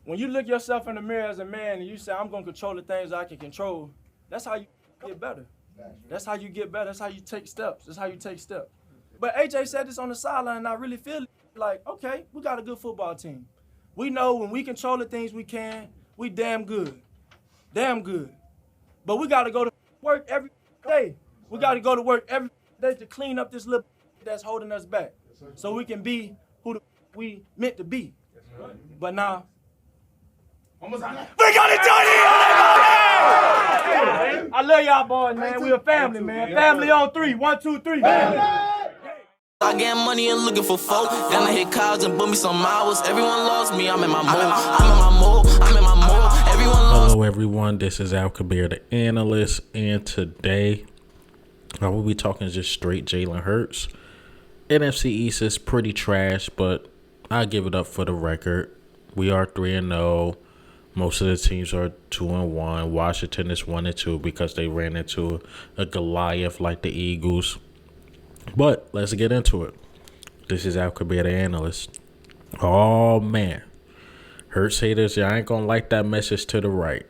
When you look yourself in the mirror as a man and you say, I'm going to control the things I can control, that's how you get better. That's how you get better. That's how you take steps. That's how you take steps. But AJ said this on the sideline, and I really feel like, okay, we got a good football team. We know when we control the things we can, we damn good. Damn good. But we got to go to work every day. We got to go to work every day to clean up this little that's holding us back so we can be who we meant to be. But now, we got it done here! I love y'all boys, man. We a family, man. Family on three. 1, 2, 3. I get money and looking for folk. Then I hit cars and book me some hours. Everyone loves me. I'm in my mode. Hello, everyone. This is Al Kabir, the analyst, and today I will be talking just straight Jalen Hurts. NFC East is pretty trash, but I give it up for the record. We are 3-0. Most of the teams are 2-1. Washington is 1-2 because they ran into a Goliath like the Eagles. But let's get into it. This is Al Kabir, the analyst. Oh, man. Hurts haters, y'all ain't going to like that message to the right.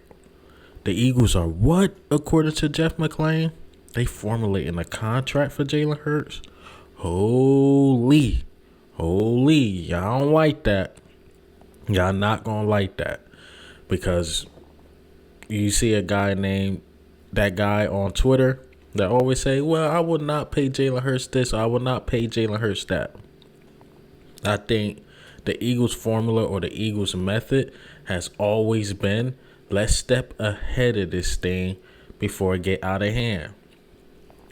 The Eagles are what, according to Jeff McClain? They formulating a contract for Jalen Hurts? Holy. Y'all don't like that. Y'all not going to like that. Because you see a guy named that guy on Twitter that always say, well, I would not pay Jalen Hurts this, or I would not pay Jalen Hurts that. I think the Eagles formula or the Eagles method has always been, let's step ahead of this thing before it get out of hand.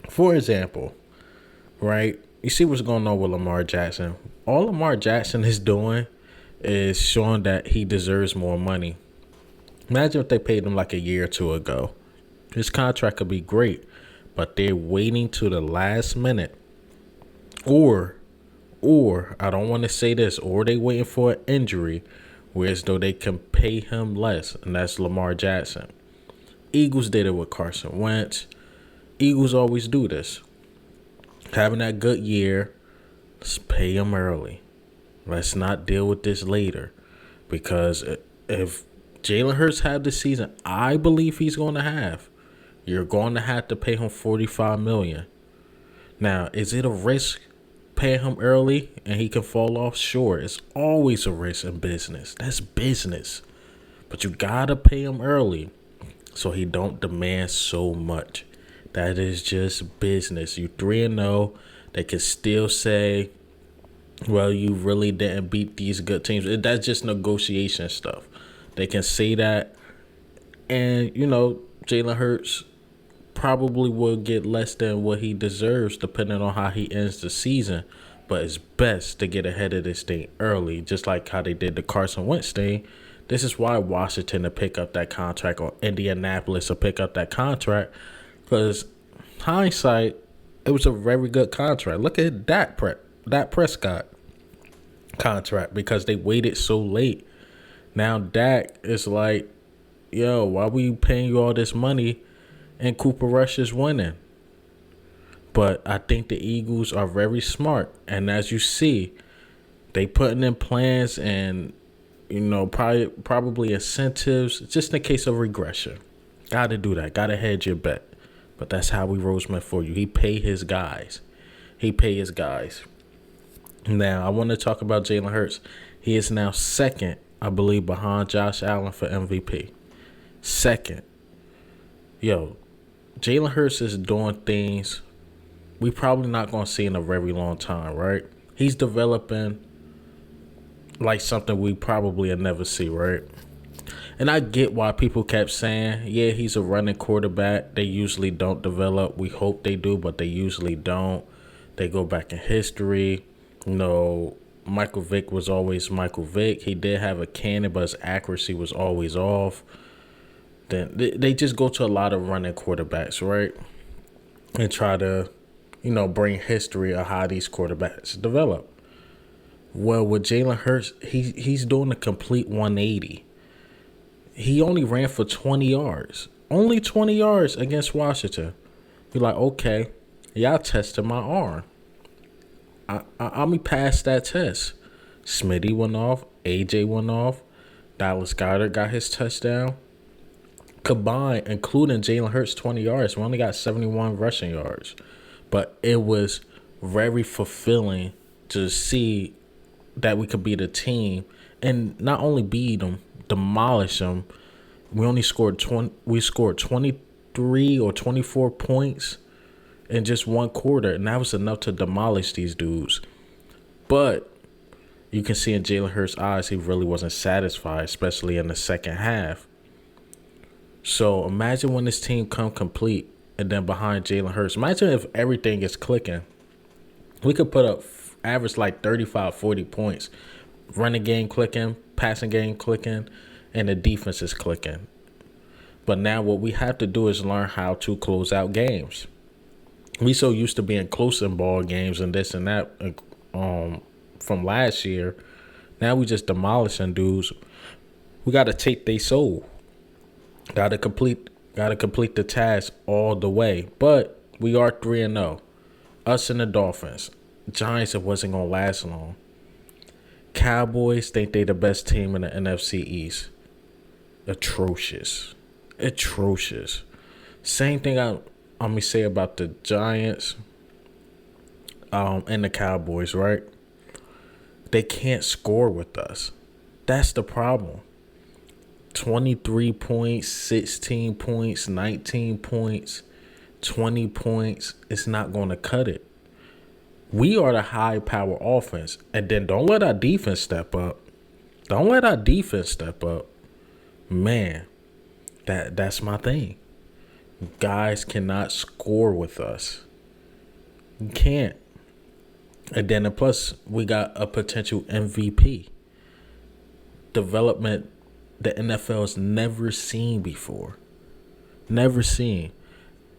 For example, right, you see what's going on with Lamar Jackson. All Lamar Jackson is doing is showing that he deserves more money. Imagine if they paid him like a year or two ago. His contract could be great, but they're waiting to the last minute. Or I don't want to say this, or they waiting for an injury, whereas though they can pay him less, and that's Lamar Jackson. Eagles did it with Carson Wentz. Eagles always do this. Having that good year, let's pay him early. Let's not deal with this later. Because if Jalen Hurts have the season I believe he's going to have, you're going to have to pay him $45 million. Now, is it a risk paying him early and he can fall off? Sure, it's always a risk in business. That's business. But you got to pay him early so he don't demand so much. That is just business. You 3-0. They can still say, well, you really didn't beat these good teams. That's just negotiation stuff. They can say that. And, Jalen Hurts probably will get less than what he deserves depending on how he ends the season. But it's best to get ahead of this thing early, just like how they did the Carson Wentz thing. This is why Washington to pick up that contract, or Indianapolis to pick up that contract. Because hindsight, it was a very good contract. Look at Dak Prescott contract, because they waited so late. Now Dak is like, yo, why we paying you all this money and Cooper Rush is winning? But I think the Eagles are very smart. And as you see, they putting in plans and, probably incentives just in case of regression. Got to do that. Got to hedge your bet. But that's Howie Roseman for you. He pay his guys. Now, I want to talk about Jalen Hurts. He is now second, I believe, behind Josh Allen for MVP. Second. Yo, Jalen Hurts is doing things we probably not going to see in a very long time, right? He's developing like something we probably will never see, right? And I get why people kept saying, yeah, he's a running quarterback. They usually don't develop. We hope they do, but they usually don't. They go back in history. Michael Vick was always Michael Vick. He did have a cannon, but his accuracy was always off. Then they just go to a lot of running quarterbacks, right? And try to, bring history of how these quarterbacks develop. Well, with Jalen Hurts, he's doing a complete 180. He only ran for 20 yards. Only 20 yards against Washington. You're like, okay, y'all tested my arm. I'm past that test. Smitty went off. AJ went off. Dallas Goedert got his touchdown. Combined, including Jalen Hurts' 20 yards, we only got 71 rushing yards. But it was very fulfilling to see that we could beat a team and not only beat them, demolish them. We only scored 20. We scored 23 or 24 points in just one quarter, and that was enough to demolish these dudes. But you can see in Jalen Hurts' eyes, he really wasn't satisfied, especially in the second half. So imagine when this team come complete and then behind Jalen Hurts. Imagine if everything is clicking. We could put up average like 35, 40 points. Running game clicking, passing game clicking, and the defense is clicking. But now what we have to do is learn how to close out games. We so used to being close in ball games and this and that from last year. Now we just demolishing dudes. We got to take their soul. Got to complete the task all the way. But we are 3-0. Us and the Dolphins. Giants, it wasn't going to last long. Cowboys think they the best team in the NFC East. Atrocious. Same thing I'm going to say about the Giants and the Cowboys, right? They can't score with us. That's the problem. 23 points, 16 points, 19 points, 20 points. It's not going to cut it. We are the high-power offense. And then don't let our defense step up. Man, that's my thing. Guys cannot score with us. You can't. And then plus, we got a potential MVP. Development the NFL's never seen before. Never seen.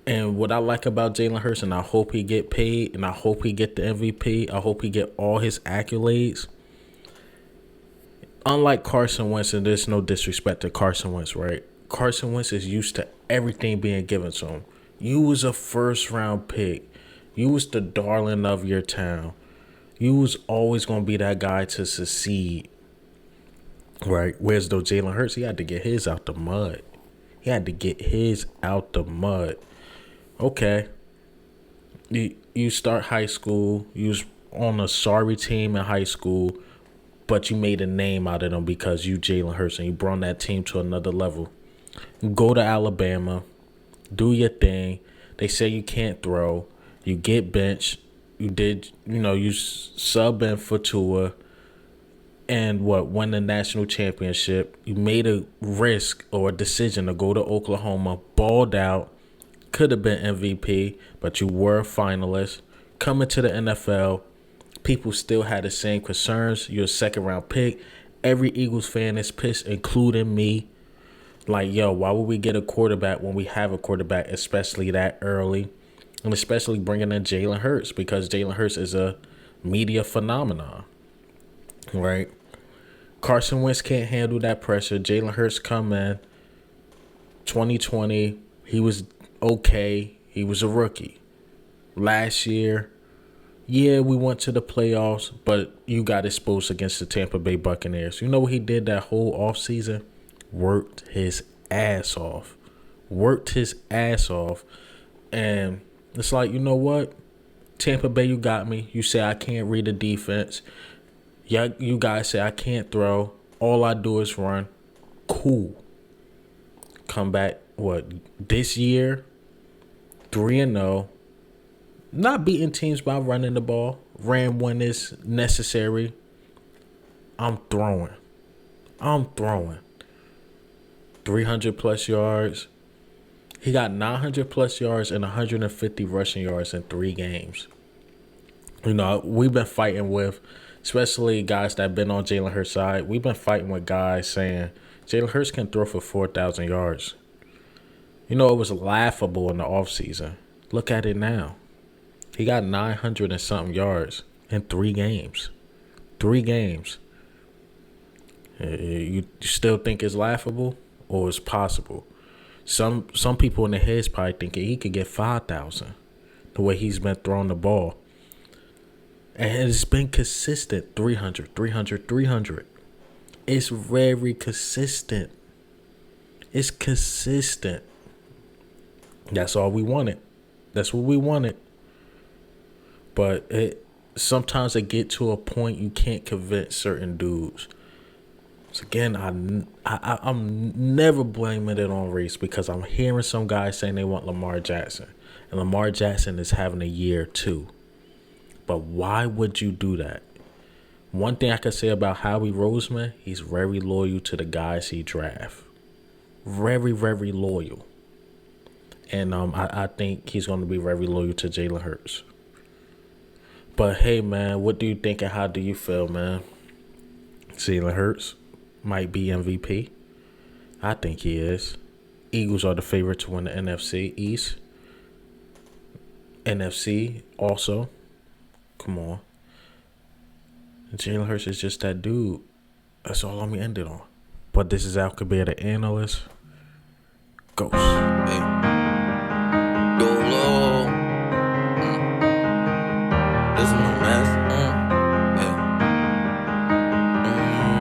And what I like about Jalen Hurts, and I hope he get paid, and I hope he get the MVP, I hope he get all his accolades. Unlike Carson Wentz, and there's no disrespect to Carson Wentz, right? Carson Wentz is used to everything being given to him. You was a first-round pick. You was the darling of your town. You was always going to be that guy to succeed. Right? Whereas though Jalen Hurts, he had to get his out the mud. Okay. You start high school. You was on a sorry team in high school, but you made a name out of them because you Jalen Hurts and you brought that team to another level. Go to Alabama. Do your thing. They say you can't throw. You get benched. You sub in for Tua. And win the national championship. You made a risk or a decision to go to Oklahoma, balled out, could have been MVP, but you were a finalist. Coming to the NFL, people still had the same concerns. You're a second-round pick. Every Eagles fan is pissed, including me. Like, yo, why would we get a quarterback when we have a quarterback, especially that early? And especially bringing in Jalen Hurts, because Jalen Hurts is a media phenomenon, right? Carson Wentz can't handle that pressure. Jalen Hurts come in 2020. He was okay. He was a rookie. Last year, yeah, we went to the playoffs, but you got exposed against the Tampa Bay Buccaneers. You know what he did that whole offseason? Worked his ass off. And it's like, you know what? Tampa Bay, you got me. You say I can't read the defense. Yeah, you guys say I can't throw. All I do is run. Cool. Come back, this year? 3-0. Not beating teams by running the ball. Ran when it's necessary. I'm throwing. 300-plus yards. He got 900-plus yards and 150 rushing yards in 3 games. You know, we've been fighting with, especially guys that have been on Jalen Hurts' side, we've been fighting with guys saying Jalen Hurts can throw for 4,000 yards. You know, it was laughable in the offseason. Look at it now. He got 900 and something yards in 3 games. 3 games. You still think it's laughable or it's possible? Some people in the heads probably thinking he could get 5,000 the way he's been throwing the ball. And it's been consistent 300. It's very consistent. It's consistent. That's all we wanted. That's what we wanted. But sometimes it get to a point you can't convince certain dudes. So again, I'm never blaming it on race, because I'm hearing some guys saying they want Lamar Jackson. And Lamar Jackson is having a year too. But why would you do that? One thing I can say about Howie Roseman, he's very loyal to the guys he drafts. Very, very loyal. And I think he's going to be very loyal to Jalen Hurts. But hey, man, what do you think and how do you feel, man? Jalen Hurts might be MVP. I think he is. Eagles are the favorite to win the NFC East. NFC also. Come on. Jalen Hurts is just that dude. That's all I'm going to end it on. But this is Al Kabir, the analyst.